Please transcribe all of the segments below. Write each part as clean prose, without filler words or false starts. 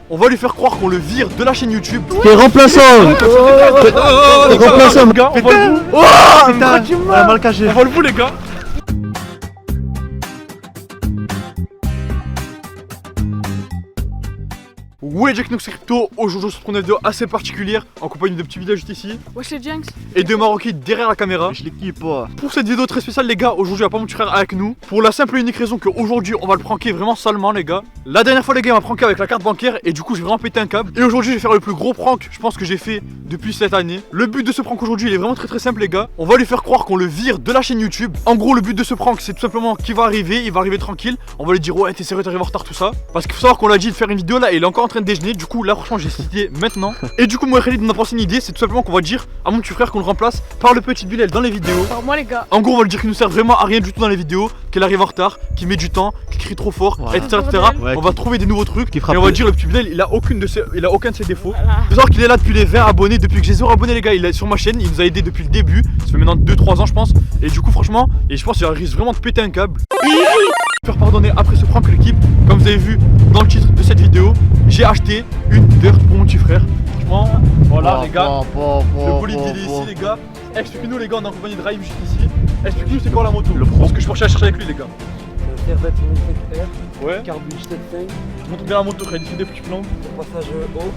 On va lui faire croire qu'on le vire de la chaîne YouTube. T'es remplaçant. Remplaçant. Les gars, on va le bout. Oh putain, on a mal caché. On va le bout, les gars. Ouais, Jack Nox Crypto, aujourd'hui on se retrouve dans une vidéo assez particulière en compagnie de petits villages juste ici Wesh les Jenks et de Marocains derrière la caméra. Je l'équipe pas. Pour cette vidéo très spéciale les gars, aujourd'hui il n'y a pas mon petit frère avec nous. Pour la simple et unique raison qu'aujourd'hui on va le pranker vraiment salement les gars. La dernière fois les gars il m'a pranké avec la carte bancaire et du coup j'ai vraiment pété un câble. Et aujourd'hui je vais faire le plus gros prank je pense que j'ai fait depuis cette année. Le but de ce prank aujourd'hui il est vraiment très simple les gars. On va lui faire croire qu'on le vire de la chaîne YouTube. En gros le but de ce prank c'est tout simplement qu'il va arriver, il va arriver tranquille. On va lui dire ouais t'es sérieux t'arrives en retard tout ça. Parce qu'il faut savoir qu'on l'a dit de faire une vidéo là et il est encore en train de déjeuner. Du coup là franchement j'ai cette idée maintenant. Et du coup moi et Khalid on a pensé une idée, c'est tout simplement qu'on va dire à mon petit frère qu'on le remplace par le petit Bilal dans les vidéos. par moi les gars. En gros on va lui dire qu'il nous sert vraiment à rien du tout dans les vidéos, qu'il arrive en retard, qu'il met du temps, qu'il crie trop fort, Ouais. etc. Ouais, On va trouver des nouveaux trucs qui et frappe on va le- dire le petit Bilal il a aucun de ses défauts. Voilà. Faut savoir qu'il est là depuis les 20 abonnés, depuis que j'ai 0 abonnés les gars, il est sur ma chaîne, il nous a aidé depuis le début, ça fait maintenant 2-3 ans je pense. Et du coup franchement, et je pense qu'il risque vraiment de péter un câble. Faire pardonner après ce prank l'équipe, comme vous avez vu dans le titre de cette vidéo, j'ai acheté une dirt pour mon petit frère. Franchement, voilà les gars, le bolide il est ici les gars. Expliquez-nous les gars, on est en compagnie de Raïm juste ici. Expliquez-nous c'est quoi la moto. Le pro. Ce que je pensais à chercher avec lui les gars. Corvette 2007R, Ouais. carbu 75, Montre bien la moto, Khalid, fais des petits plans. passage haut,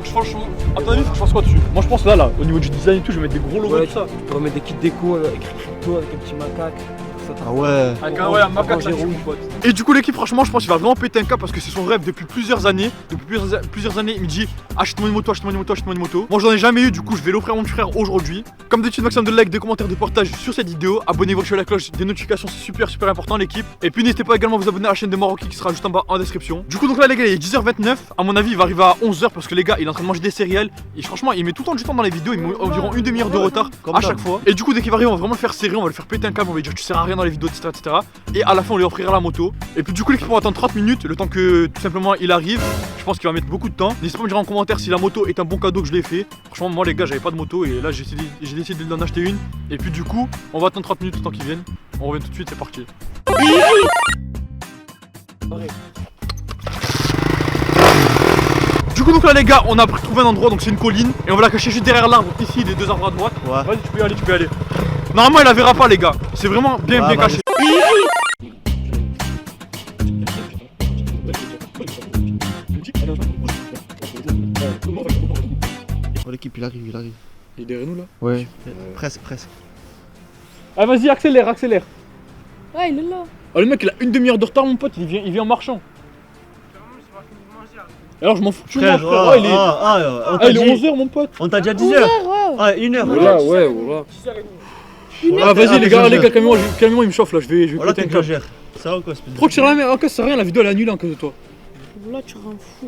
Faut que je fasse, à ton avis, faut que je fasse quoi dessus? Moi je pense là, au niveau du design et tout, je vais mettre des gros logos Ouais. tout ça. tu peux remettre des kits déco écrit crypto avec un petit macaque, tout ça. Ah ouais. Avec un macaque là, rouge. mon pote. Et du coup l'équipe franchement je pense qu'il va vraiment péter un cap parce que c'est son rêve depuis plusieurs années. Depuis plusieurs années il me dit achète-moi une moto, achète-moi une moto, achète-moi une moto. Moi j'en ai jamais eu, du coup je vais l'offrir à mon petit frère aujourd'hui. Comme d'habitude maximum de likes, de commentaires, de partage sur cette vidéo. Abonnez-vous, activez la cloche des notifications, c'est super important l'équipe. Et puis n'hésitez pas également à vous abonner à la chaîne de Marocains qui sera juste en bas en description. Du coup donc là les gars il est 10h29. À mon avis il va arriver à 11h parce que les gars il est en train de manger des céréales. Et franchement il met tout le temps du temps dans les vidéos, il met environ une demi-heure de retard Comme à d'hab. chaque fois. Et du coup dès qu'il va arriver on va vraiment le faire serrer, on va le faire péter un câble, on va lui dire tu sers à rien dans les vidéos, etc. Et à la fin on lui offrira la moto. Et puis du coup l'équipe on va attendre 30 minutes, le temps que tout simplement il arrive. Je pense qu'il va mettre beaucoup de temps. N'hésitez pas à me dire en commentaire si la moto est un bon cadeau que je l'ai fait. Franchement moi les gars j'avais pas de moto et là j'ai décidé d'en acheter une. Et puis du coup on va attendre 30 minutes le temps qu'ils viennent. On revient tout de suite, c'est parti. Du coup donc là les gars on a trouvé un endroit, donc c'est une colline et on va la cacher juste derrière l'arbre ici, les deux arbres à droite. Ouais. Vas-y tu peux y aller, tu peux y aller. Normalement il la verra pas les gars, c'est vraiment bien Ouais, caché. Oh l'équipe il arrive. Il est derrière nous là. Ouais. Presque. Ah vas-y accélère. Ouais il est là. Ah le mec il a une demi-heure de retard mon pote, il vient en marchant. Alors je m'en fous que tu manges frère. Ouais, il est 11h mon pote. On t'a déjà 10h. 11h ouais. Ah 1h. Voilà, ouais, voilà. Ah vas-y les gars, calmement il me chauffe là, je vais Oh là péter un t'es câble. exagères. Ça va quoi ce Trop tire la main, en cas ça sert à rien, la vidéo elle est annulée en cause de toi. Là tu rends fou.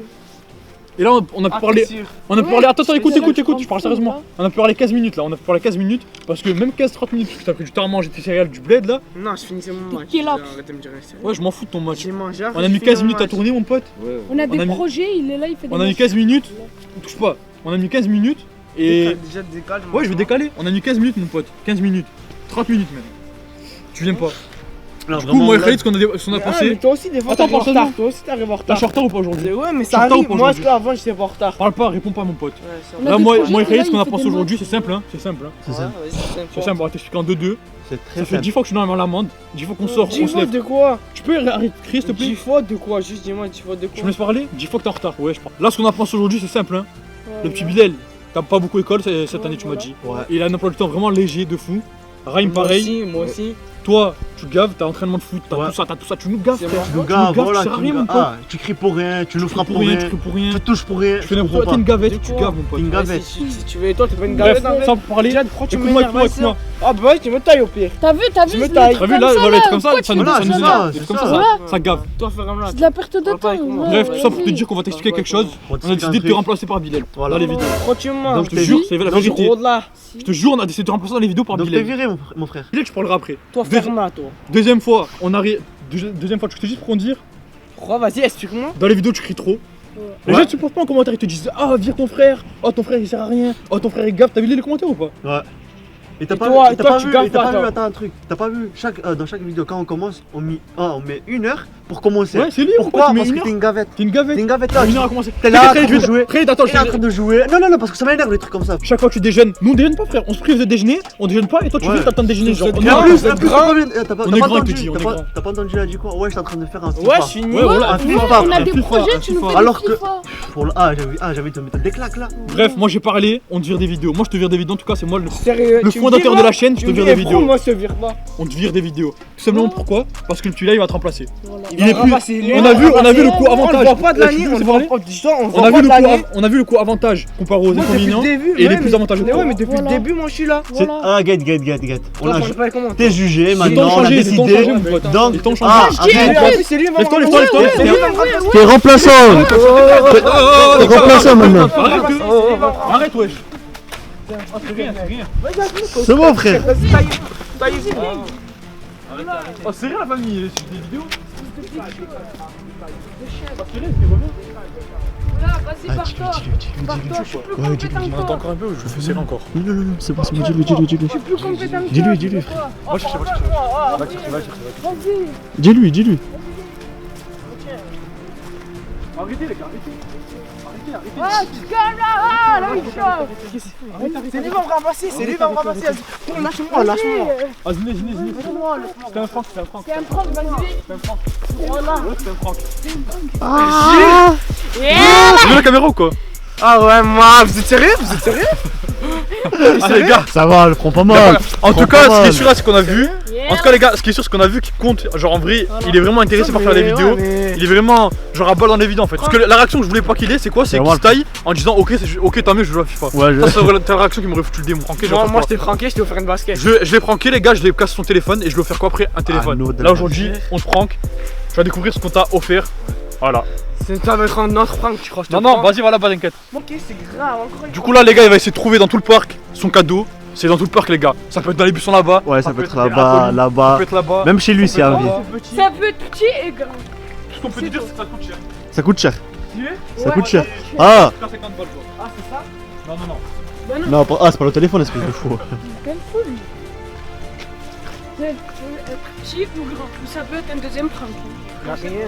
Et là on a pu parler. Attends, écoute, je parle sérieusement. On a pu parler 15 minutes là, on a pu parler 15 minutes parce que même 15-30 minutes parce que t'as pris du temps à manger tes céréales du bled là. Non, je finissais mon match. Qui est là? Arrêtez de me dire ça. Ouais je m'en fous de ton match. J'ai mangé. On a mis 15 minutes à tourner mon pote. On a On des a mis- projets, il est là, il fait des On a mis 15 minutes, touche pas. On a mis 15 minutes et. Déjà décale. Ouais je vais décaler, on a mis 15 minutes mon pote, 15 minutes, 30 minutes même. Tu viens pas. Du coup moi et Khalid ce qu'on a Mais pensé. toi aussi, des fois, Attends, t'arrives en parle retard. seulement. Toi aussi, t'arrives en T'as retard. je suis en retard ou pas aujourd'hui? Ouais, mais Je ça suis en retard arrive. ou pas Moi, aujourd'hui parce qu'avant, j'étais pas en retard. Parle pas, réponds pas mon pote. Ouais, c'est On a Là des moi projets, et Khalid là, ce qu'on il a fait pensé des aujourd'hui matchs. c'est simple hein. C'est ça. C'est simple, on va t'expliquer en 2-2. C'est très Ça fait simple. 10 fois que je suis dans l'amende, 10 fois qu'on sort, on 10 se fois lève. de quoi? Tu peux arrêter de crier s'il te 10 plaît? fois de quoi? Juste dis-moi 10 fois de Tu me quoi? laisses parler? 10 fois que t'es en retard, ouais je parle. Là ce qu'on a pensé aujourd'hui c'est simple hein. Le petit Bilal, t'as pas beaucoup école cette année tu m'as dit. Ouais. Il a un emploi du temps vraiment léger de fou. Raïm pareil. Moi aussi. Toi tu gaves, t'as entraînement de foot, t'as Ouais. tout ça, tu nous gaves C'est frère. moi. Tu nous Tu nous gaves, gaves, voilà, tu sers à tu rien, nous mon gaves. pote. Ah, tu cries pour rien, tu nous frappes pour tu rien, cries pour rien. tu touches pour rien. Tu fais je n'importe comprends quoi, t'es une pas. gavette, De tu quoi gaves mon pote. Une Ouais, gavette. si tu veux, toi, t'es pas une Bref, gavette. sans parler. Déjà, pourquoi tu Écoute-moi, m'énerves? écoute-moi. Ah, bah ouais, tu me tailles au pire. T'as vu, Je me je taille. l'ai T'as dit vu là, comme voilà, là, être comme ça, pourquoi ça tu nous me Voilà, dis c'est nous ça, gave, c'est être comme ça. ça, Voilà. ça gave. Toi, fais comme là. C'est de la perte de Parle pas temps. avec moi. Bref, ouais, tout ça pour te vas-y. dire qu'on va t'expliquer quelque chose. On va On a décidé de te remplacer par Bilal Voilà. dans les vidéos. Pourquoi tu me Donc mens? je te jure, c'est la vérité. Gros de là. Je te jure, on a décidé de te remplacer dans les vidéos par Donc t'es Bilal. viré mon frère. Bilal, tu parleras après. Toi, ferme là, toi. Deuxième fois, on arrive. Deuxième fois, tu te juste pour en dire. Pourquoi? Vas-y, explique-moi. Dans les vidéos, tu cries trop. Les gens, tu poses pas en commentaire, ils te disent ah, vire ton frère. Oh, ton frère il sert à rien. Oh, ton frère il gaffe. T'as vu les commentaires ou pas? Ouais. Et t'as Et pas toi, vu, et toi, tu gaffes pas, toi. attends un truc. T'as pas vu, dans chaque vidéo, quand on commence, on met 1 heure pour commencer. Ouais, c'est lui. Pourquoi? Tu mets Parce une que heure. t'es une gavette. T'es une gavette. T'es une gavette T'as là. une heure à commencer. T'es là en Fred, train de jouer. Fred, attends, T'es en train de jouer. Non, non, non, parce que ça m'énerve les trucs comme ça. Chaque fois que tu déjeunes, nous on déjeune pas frère, on se prive de déjeuner, on déjeune pas et toi tu Ouais. viens t'attends de déjeuner genre. êtes on Et est en là, plus, vous êtes en plus, gras. t'as pas On est grand, entendu, il te dit, on est t'as grand. pas entendu, il a dit quoi? Ouais, je suis en train de faire un FIFA. Ouais, je suis nul. Ouais, voilà, un un FIFA. FIFA. On a des FIFA, projets, un tu nous FIFA. fais Alors des que- FIFA. Pour le j'ai envie de te mettre des claques là. Bref, moi j'ai parlé, on te vire des vidéos. Moi je te vire des vidéos, en tout cas c'est moi Sérieux, le tu me fondateur vires, de la là chaîne, je Tu te me vire vires, des et vidéos. moi, je te vire pas. On te vire des vidéos. Tout simplement pourquoi? Parce que le tue-là il va te remplacer. Voilà. Il est va plus. remplacer lui, On a vu le coup On le avantage. voit pas de Là, l'année, tu on peux le parler voit pas du temps, on le On voit a pas vu de l'année. on a vu le coup avantage comparé aux Moi, depuis le inconvénients. début, Et il est ouais, plus mais- avantageux. Mais ouais, mais depuis le Voilà. début, moi je suis là. Voilà. Ah, get. On Toi, a je sais pas comment. T'es jugé Les temps maintenant, ont on a changé, les temps ont décidé. changé, mon pote. Donc, Les temps ont changé. ah, Je dis, arrête. En plus, c'est lui, Lève-toi, lève-toi, lève-toi. T'es remplaçant. T'es remplaçant maintenant. Arrête wesh. C'est rien. C'est bon, frère. Oh c'est rien la famille, c'est des vidéos. Voilà, vas-y, pars-toi. Pars-toi, je suis plus compétent que toi. Encore un peu ou je le fais serrer encore? Non, c'est bon, dis-lui. Je suis plus compétent que toi. Dis-lui, frère. Va chercher. Vas-y. Dis-lui. Arrêtez les gars, arrêtez. Ah, tu te calmes là. Ah, là, il chauffe. C'est lui qui va me ramasser, c'est lui qui va me ramasser. Lâche-moi, lâche-moi. Ah Ziné. Laisse-moi, laisse-moi. C'est un prank. C'est un prank, vas-y. Voilà. C'est un prank. Yeah. Tu veux la caméra ou quoi? Ah ouais, moi, vous êtes sérieux? Ah les gars. Ça va, le prends pas mal. En tout cas, ce qui est sûr là, c'est qu'on a vu. Yeah. En tout cas les gars, ce qui est sûr, c'est qu'on a vu qui compte. Genre en vrai, il est vraiment intéressé par faire des vidéos. Il est vraiment genre à balle dans les vidéos en fait. Parce que la réaction que je voulais pas qu'il ait, c'est quoi? C'est qu'il se taille en disant ok tant mieux, je joue à FIFA. Ouais, Ça c'est la réaction qui m'aurait foutu le dé, me pranker. Moi, je t'ai pranké, je t'ai offert une basket. Je l'ai pranké les gars, je l'ai cassé son téléphone et je lui ai offert quoi après? Un téléphone. nous, de Là la aujourd'hui, on se prank. Tu vas découvrir ce qu'on t'a offert. Voilà. Ça va être un autre prank, tu crois? Non, vas-y, voilà, pas t'inquiète. Ok, c'est grave, incroyable. Du coup là les gars, il va essayer de trouver dans tout le parc son cadeau. C'est dans tout le parc les gars. Ça peut être dans les buissons là-bas. Ouais, ça peut être des là-bas, racolis, Ça là-bas. peut être là-bas. Même chez lui, s'il y a peut envie. être Ça peut être petit et grand. Tout ce qu'on peut te dire, c'est que ça coûte cher. Ça coûte cher. Ça Ouais, coûte cher. cher. Ah 50 balles quoi. Ah, c'est ça? Non. Non, c'est pas le téléphone, espèce de fou. Quelle foule. C'est petit ou grand. Ça peut être un deuxième prank. Y'a rien.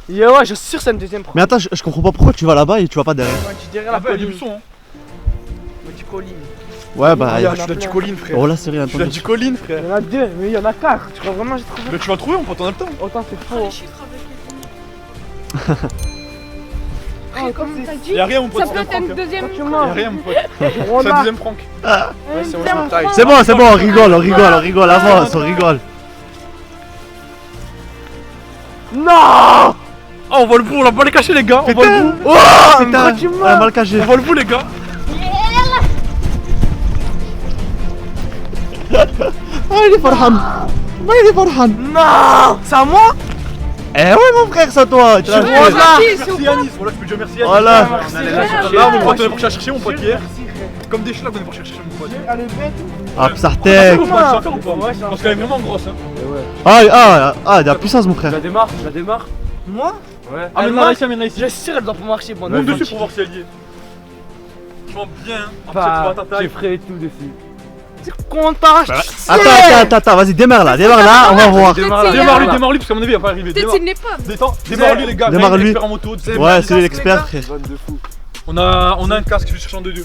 Yo, ouais, je suis sûr que c'est une deuxième prank. Mais attends, je comprends pas pourquoi tu vas là-bas et tu vas pas derrière. Ouais, tu dirais la Là-bas, il y a des colline. buissons. Hein. Petit colline. Ouais, bah. Ah, je suis la petite colline frère. Oh là, c'est rien. Je suis la petite colline frère. Il y en a deux, mais il y en a quatre. Tu crois vraiment que j'ai trouvé? Mais tu vas le trouver, on peut t'en a le temps. Autant c'est Ah, faux. les chiffres avec les Oh, comme t'as dit, Y'a rien mon pote, ça c'est peut un être prank. un hein. deuxième Y'a prank. rien mon pote. C'est un deuxième prank. c'est bon, je me taille. C'est bon, on rigole, avance, on rigole. Non! Ah, on va le bout, on va pas les cacher les gars. On va le bout. Oh! Putain, on a mal caché. On va le bout les gars. Ah, il est Farhan. Non! C'est à moi? Eh ouais, mon frère, c'est à toi. Tu l'as Ouais, fait. merci, c'est au Merci Anis, voilà, je peux dire merci Anis. Voilà. Là, mon pote, on est parti chercher mon pote hier. Comme des schlags, on est parti chercher mon pote. Elle est bête. Ah, Psartek. On va faire ou pas Parce qu'elle est vraiment grosse. Hein. Ah, de la puissance, mon frère. Je la démarre. Moi? Ouais. Amène-la ici, amène-la ici. Je suis sûr qu'elle doit pas marcher. Bon, Monte dessus pour voir si elle y est. Tu vois bien, hein. Après, tu vois ta J'ai taille. frais et tout dessus. content. Attends, vas-y, démarre là, on va voir. Démarre-lui, parce qu'à mon avis, il va pas arriver. Peut-être qu'il n'est pas. Démarre-lui, les gars. Démarre-lui. Expert en moto. Ouais, c'est l'expert, frère. De fou. On a un casque, je vais chercher en 2-2.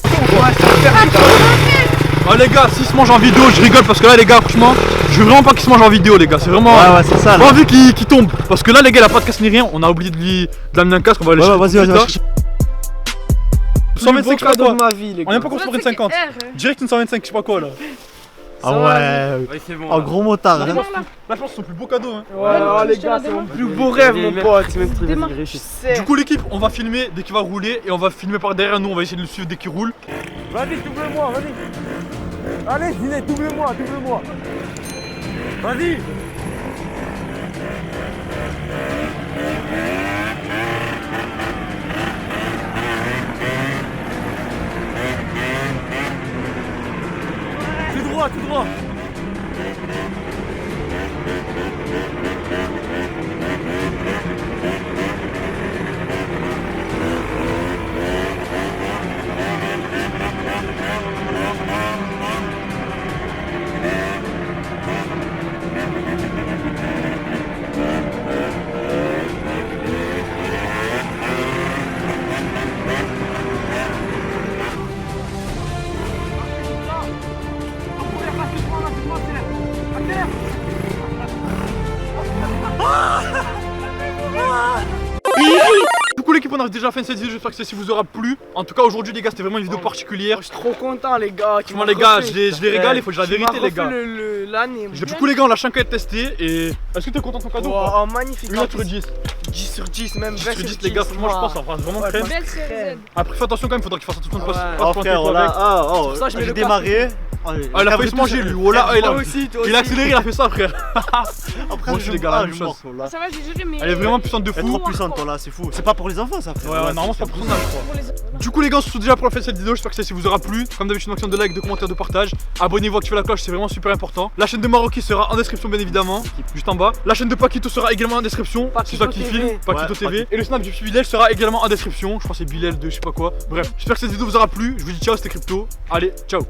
Ah les gars, s'il se mange en vidéo, je rigole parce que là les gars, franchement, je veux vraiment pas qu'il se mange en vidéo les gars, c'est vraiment... Ouais, c'est ça là. Pas envie qu'il tombe, parce que là les gars, il a pas de casque ni rien, on a oublié de l'amener un casque, on va aller Ouais, chercher vas-y, tout de suite, là. 125 je sais pas de quoi, ma vie, les on est gars. pas encore sur une 50. Direct une 125 je sais pas quoi là. Ah ouais. C'est bon. En gros motard. Là hein. je pense que c'est son plus beau cadeau hein. Ouais, oh, les gars, c'est mon plus beau rêve, mon pote. Je sais. Du coup l'équipe, on va filmer dès qu'il va rouler et on va filmer par derrière nous, on va essayer de le suivre dès qu'il roule. Vas-y, double-moi, vas-y. Allez, Zinet, double-moi. Vas-y. Tout droit. on a déjà fait cette vidéo, j'espère que celle-ci vous aura plu. En tout cas aujourd'hui les gars c'était vraiment une vidéo particulière. Je suis trop content les gars. Franchement les gars, je les régale, il faut dire la vérité les gars. L'année. Du coup les gars on l'a chacun testé et est-ce que t'es content de ton cadeau ou pas? Oh magnifique. 1 sur 10. 10 sur 10 même 10 20 sur 10 les gars, franchement je pense ça fera vraiment crème. Belle CZ. Après fais attention quand même, faudra qu'il fasse attention de pas Oh frère, là, Pour ça, je mets j'ai le démarré. Ah il a failli se manger lui, oh là, il a accéléré, il a fait ça frère. Après, Moi aussi les gars, la même chose. Ça va, j'ai géré, mais. Elle est vraiment puissante de Elle est trop fou. puissante, toi là, c'est fou. C'est pas pour les enfants, ça, frère. Ouais, normalement c'est pas pour ça je crois. Pour les- Du coup les gars on se retrouve déjà pour la fin de cette vidéo, j'espère que celle-ci vous aura plu. Comme d'habitude un maximum de likes, de commentaires, de partage. Abonnez-vous, activez la cloche, c'est vraiment super important. La chaîne de Maroki sera en description bien évidemment, juste en bas. La chaîne de Paquito sera également en description, c'est ça qui TV. filme, Paquito Ouais, TV. Et le snap du petit Bilal sera également en description, je crois que c'est Bilal de je sais pas quoi. Bref, j'espère que cette vidéo vous aura plu, je vous dis ciao c'était Crypto, allez ciao.